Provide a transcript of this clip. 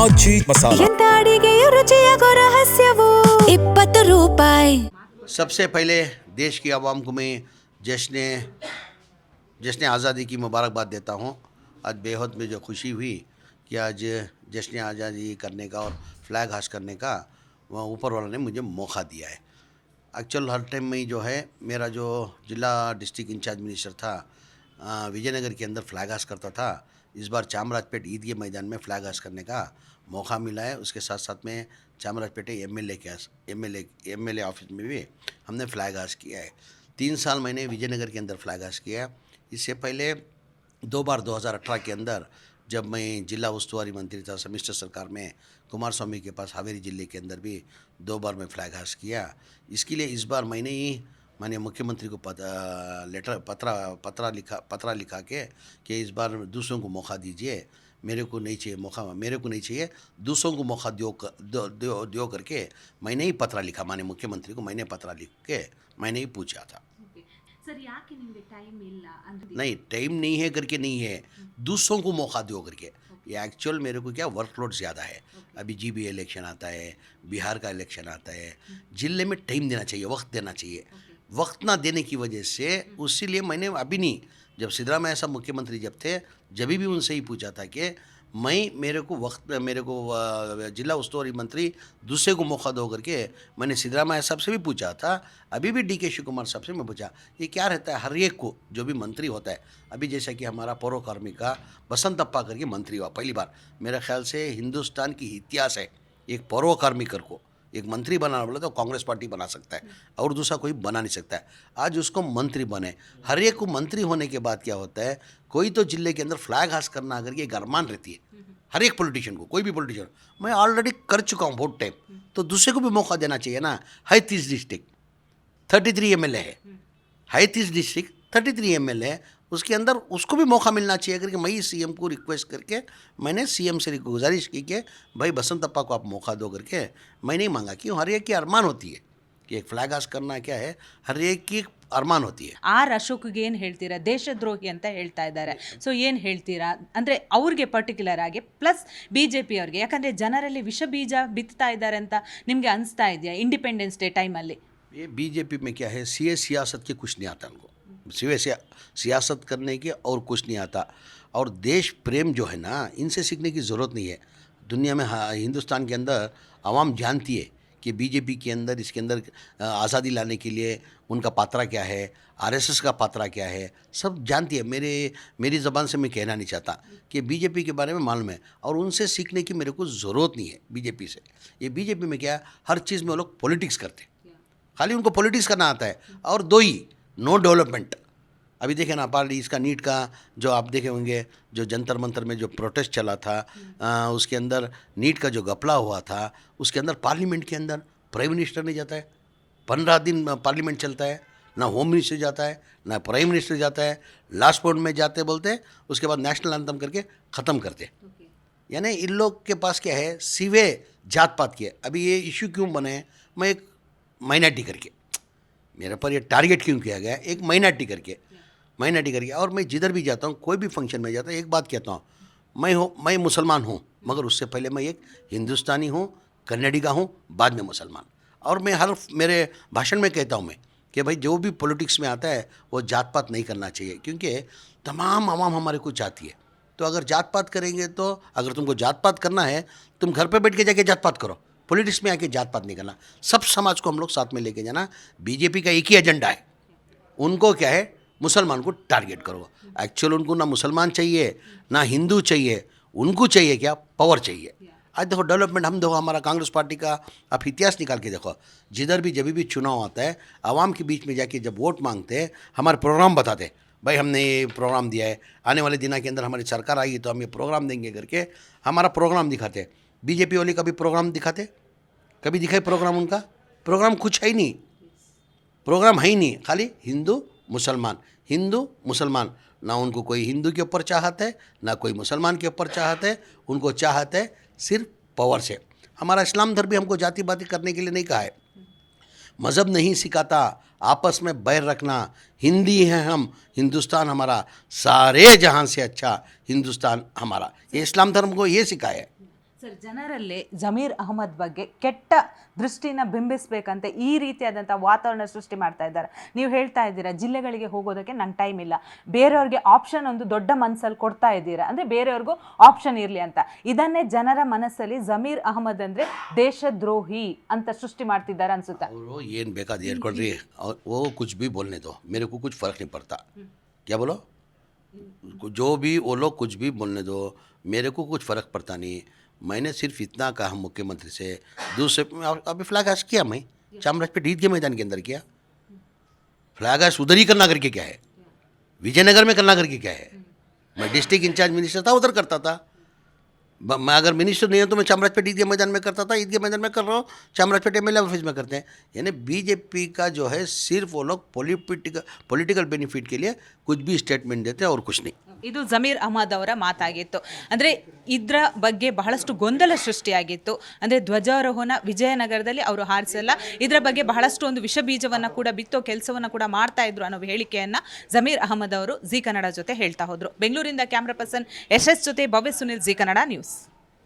ಆಚಿ ಮಸಾಲ ಎಂತ ಅಡಿಗೆಯ ರುಚಿಯಾಗೋ ರಹಸ್ಯವು 20 ರೂಪಾಯಿ. सबसे पहले देश की आवाम को मैं जश्न आज़ादी की मुबारकबाद देता हूँ। आज बेहद में जो खुशी हुई कि आज जश्न आज़ादी करने का और फ्लैग हास्ट करने का वह ऊपर वाला ने मुझे मौका दिया है। एक्चुअल हर टाइम में जो है मेरा जो जिला डिस्ट्रिक्ट इंचार्ज मिनिस्टर था विजयनगर के अंदर फ्लैग हास्ट करता था। इस बार चामराजपेट ईदगाह मैदान में फ्लैग हास्ट करने का मौका मिला है। उसके साथ साथ में चामराजपेट एमएलए ऑफिस में भी हमने फ्लैग हास्ट किया है। 3 साल मैंने विजयनगर के अंदर फ्लैग हास्ट किया। इससे पहले 2 बार 2018 के अंदर जब मैं जिला उस्तुवारी मंत्री था समिश्र सरकार में कुमार स्वामी के पास हावेरी जिले के अंदर भी 2 बार मैं फ्लैग हास्ट किया। इसके लिए इस बार मैंने ही माननीय मुख्यमंत्री को पत्र लिखा के कि इस बार दूसरों को मौका दीजिए, मेरे को नहीं चाहिए दूसरों को मौका दो करके मैंने ही पत्र लिखा। माननीय मुख्यमंत्री को मैंने पत्र लिख के मैंने ही पूछा था। सर याके निम्गे टाइम ಇಲ್ಲ ಅಂದ್ರೆ नहीं टाइम नहीं है करके नहीं है, दूसरों को मौका दो करके। ये एक्चुअल मेरे को क्या वर्कलोड ज़्यादा है। अभी जीबी इलेक्शन आता है, बिहार का इलेक्शन आता है, जिले में टाइम देना चाहिए, वक्त देना चाहिए। वक्त ना देने की वजह से उसीलिए मैंने अभी नहीं, जब सिद्धरामैया साहब मुख्यमंत्री जब थे जब भी उनसे ही पूछा था कि मेरे को जिला उस्तुवारी मंत्री दूसरे को मौका दो करके मैंने सिद्धरामैया साहब से भी पूछा था। अभी भी DK शिव कुमार साहब से मैं पूछा ये क्या रहता है हर एक को जो भी मंत्री होता है। अभी जैसा कि हमारा पौर कार्मिक का बसंत अप्पा करके मंत्री हुआ पहली बार, मेरे ख्याल से हिंदुस्तान की इतिहास है एक पौर कार्मिकर को एक मंत्री बनाना बोला तो कांग्रेस पार्टी बना सकता है और दूसरा कोई बना नहीं सकता है। आज उसको मंत्री बने। हर एक को मंत्री होने के बाद क्या होता है, कोई तो जिले के अंदर फ्लैग हास्ट करना अगर ये अरमान रहती है हर एक पॉलिटिशियन को, कोई भी पॉलिटिशियन मैं ऑलरेडी कर चुका हूँ बहुत टाइम, तो दूसरे को भी मौका देना चाहिए ना। है 30 डिस्ट्रिक्ट 33 MLA है, 30 डिस्ट्रिक्ट 33 MLA है, उसके अंदर उसको भी मौका मिलना चाहिए करके मैं ही CM को रिक्वेस्ट करके मैंने CM से गुजारिश की कि भाई बसंत अप्पा को आप मौका दो करके। मैं नहीं मांगा, क्यों हर एक की अरमान होती है कि एक फ्लैग हास्ट करना क्या है, हर एक की ಅರ್ಮಾನ್ होती है। ಆರ್ ಅಶೋಕ್ಗೆ ಏನು ಹೇಳ್ತೀರಾ, ದೇಶದ್ರೋಹಿ ಅಂತ ಹೇಳ್ತಾ ಇದ್ದಾರೆ, ಸೊ ಏನು ಹೇಳ್ತೀರಾ ಅಂದರೆ ಅವ್ರಿಗೆ ಪರ್ಟಿಕ್ಯುಲರ್ ಆಗಿ ಪ್ಲಸ್ BJP ಅವ್ರಿಗೆ, ಯಾಕಂದರೆ ಜನರಲ್ಲಿ ವಿಷ ಬೀಜ ಬಿತ್ತಾ ಇದ್ದಾರೆ ಅಂತ ನಿಮಗೆ ಅನಿಸ್ತಾ ಇದೆಯಾ ಇಂಡಿಪೆಂಡೆನ್ಸ್ ಡೇ ಟೈಮಲ್ಲಿ? ये BJP में क्या है, सियासत के कुछ नहीं आता उनको, सियासत करने के और कुछ नहीं आता। और देश प्रेम जो है ना, इनसे सीखने की ज़रूरत नहीं है। दुनिया में हिंदुस्तान के अंदर आवाम जानती है कि BJP के अंदर इसके अंदर आज़ादी लाने के लिए उनका पात्रा क्या है, RSS का पात्रा क्या है, सब जानती है। मेरी ज़बान से मैं कहना नहीं चाहता कि BJP के बारे में मालूम है और उनसे सीखने की मेरे को ज़रूरत नहीं है BJP से। ये BJP में क्या है, हर चीज़ में वो लोग पॉलिटिक्स करते हैं, खाली उनको पॉलिटिक्स करना आता है और दो ही, नो डेवलपमेंट। अभी देखें ना पार्टी इसका नीट का जो आप देखे होंगे, जो जंतर मंतर में जो प्रोटेस्ट चला था, उसके अंदर नीट का जो घपला हुआ था, उसके अंदर पार्लियामेंट के अंदर प्राइम मिनिस्टर नहीं जाता है। 15 दिन पार्लियामेंट चलता है, ना होम मिनिस्टर जाता है ना प्राइम मिनिस्टर जाता है। लास्ट पॉइंट में जाते बोलते हैं, उसके बाद नेशनल एंथम करके ख़त्म करते हैं। यानी इन लोग के पास क्या है, सिवे जात पात की है। अभी ये इशू क्यों बने, मैं एक माइनॉरिटी करके, मेरे पर ये टारगेट क्यों किया गया, एक माइनॉरिटी करके। और मैं जिधर भी जाता हूँ, कोई भी फंक्शन में जाता हूँ, एक बात कहता हूँ, मैं मुसलमान हूँ, मगर उससे पहले मैं एक हिंदुस्तानी हूँ, कन्नड़ी का हूँ, बाद में मुसलमान। और मैं मेरे भाषण में कहता हूँ मैं कि भाई जो भी पॉलिटिक्स में आता है वो जात पात नहीं करना चाहिए, क्योंकि तमाम आवाम हमारे को चाहती है। तो अगर जात पात करेंगे, तो अगर तुमको जात पात करना है, तुम घर पे बैठ के जाके जात पात करो, पॉलिटिक्स में आके जात पात नहीं करना। सब समाज को हम लोग साथ में लेके जाना। BJP का एक ही एजेंडा है, उनको क्या है, मुसलमान को टारगेट करो। एक्चुअल उनको ना मुसलमान चाहिए ना हिंदू चाहिए, उनको चाहिए क्या, पावर चाहिए। आज देखो डेवलपमेंट, हम देखो हमारा कांग्रेस पार्टी का आप इतिहास निकाल के देखो, जिधर भी जब भी चुनाव आता है, आवाम के बीच में जाके जब वोट मांगते हैं, हमारे प्रोग्राम बताते हैं, भाई हमने ये प्रोग्राम दिया है, आने वाले दिनों के अंदर हमारी सरकार आएगी तो हम ये प्रोग्राम देंगे करके हमारा प्रोग्राम दिखाते। BJP वाले कभी प्रोग्राम दिखाते, कभी दिखाए प्रोग्राम उनका? प्रोग्राम कुछ है ही नहीं, प्रोग्राम है ही नहीं, खाली हिंदू मुसलमान। ना उनको कोई हिंदू के ऊपर चाहत है, ना कोई मुसलमान के ऊपर चाहत है, उनको चाहत है सिर्फ पावर से। हमारा इस्लाम धर्म भी हमको जाति बाती करने के लिए नहीं कहा है, मज़हब नहीं सिखाता आपस में बैर रखना। हिंदी हैं हम, हिंदुस्तान हमारा, सारे जहां से अच्छा हिंदुस्तान हमारा, ये इस्लाम धर्म को ये सिखाया है। ಸರ್, ಜನರಲ್ಲಿ ಜಮೀರ್ ಅಹಮದ್ ಬಗ್ಗೆ ಕೆಟ್ಟ ದೃಷ್ಟಿನ ಬಿಂಬಿಸ್ಬೇಕಂತ ಈ ರೀತಿಯಾದಂಥ ವಾತಾವರಣ ಸೃಷ್ಟಿ ಮಾಡ್ತಾ ಇದ್ದಾರೆ. ನೀವು ಹೇಳ್ತಾ ಇದ್ದೀರಾ ಜಿಲ್ಲೆಗಳಿಗೆ ಹೋಗೋದಕ್ಕೆ ನಂಗೆ ಟೈಮ್ ಇಲ್ಲ, ಬೇರೆಯವ್ರಿಗೆ ಆಪ್ಷನ್ ಒಂದು ದೊಡ್ಡ ಮನಸ್ಸಲ್ಲಿ ಕೊಡ್ತಾ ಇದ್ದೀರಾ, ಅಂದರೆ ಬೇರೆಯವ್ರಿಗೂ ಆಪ್ಷನ್ ಇರಲಿ ಅಂತ. ಇದನ್ನೇ ಜನರ ಮನಸ್ಸಲ್ಲಿ ಜಮೀರ್ ಅಹಮದ್ ಅಂದರೆ ದೇಶದ್ರೋಹಿ ಅಂತ ಸೃಷ್ಟಿ ಮಾಡ್ತಿದ್ದಾರೆ ಅನ್ಸುತ್ತೆ. ಅವರು ಏನು ಬೇಕಾದ ಹೇಳ್ಕೊಳ್ರಿ, वो कुछ भी बोलने दो, मेरे को कुछ फ़र्क नहीं पड़ता. क्या बोलो? जो भी वो लोग कुछ भी बोलने दो, मेरे को कुछ फ़र्क पड़ता नहीं. मैंने सिर्फ इतना कहा मुख्यमंत्री से. दूसरे अभी फ्लैग हास्ट किया मैं चामराजपेट ईद के मैदान के अंदर किया. फ्लैग हास्ट उधर ही करना करके क्या है, विजयनगर में करना करके क्या है. मैं डिस्ट्रिक्ट इंचार्ज मिनिस्टर था, उधर करता था. मैं अगर मिनिस्टर नहीं हूँ तो मैं चामराजपेट ईद के मैदान में करता था. ईद के मैदान में कर रहा हूँ, चामराजपेट एमएलए ऑफिस में करते हैं. यानी बीजेपी का जो है सिर्फ वो लोग पॉलिटिकल बेनिफिट के लिए कुछ भी स्टेटमेंट देते हैं और कुछ नहीं. ಇದು ಜಮೀರ್ ಅಹಮದ್ ಅವರ ಮಾತಾಗಿತ್ತು. ಅಂದರೆ ಇದರ ಬಗ್ಗೆ ಬಹಳಷ್ಟು ಗೊಂದಲ ಸೃಷ್ಟಿಯಾಗಿತ್ತು. ಅಂದರೆ ಧ್ವಜಾರೋಹಣ ವಿಜಯನಗರದಲ್ಲಿ ಅವರು ಹಾರಿಸಲ್ಲ, ಇದರ ಬಗ್ಗೆ ಬಹಳಷ್ಟು ಒಂದು ವಿಷ ಬೀಜವನ್ನು ಕೂಡ ಬಿತ್ತೋ ಕೆಲಸವನ್ನು ಕೂಡ ಮಾಡ್ತಾ ಇದ್ರು ಅನ್ನೋ ಹೇಳಿಕೆಯನ್ನು ಜಮೀರ್ ಅಹಮದ್ ಅವರು ಜಿ ಕನ್ನಡ ಜೊತೆ ಹೇಳ್ತಾ ಹೋದರು. ಬೆಂಗಳೂರಿಂದ ಕ್ಯಾಮ್ರಾ ಪರ್ಸನ್ SS ಜೊತೆ ಭವ್ಯ ಸುನಿಲ್, ಜಿ ಕನ್ನಡ ನ್ಯೂಸ್.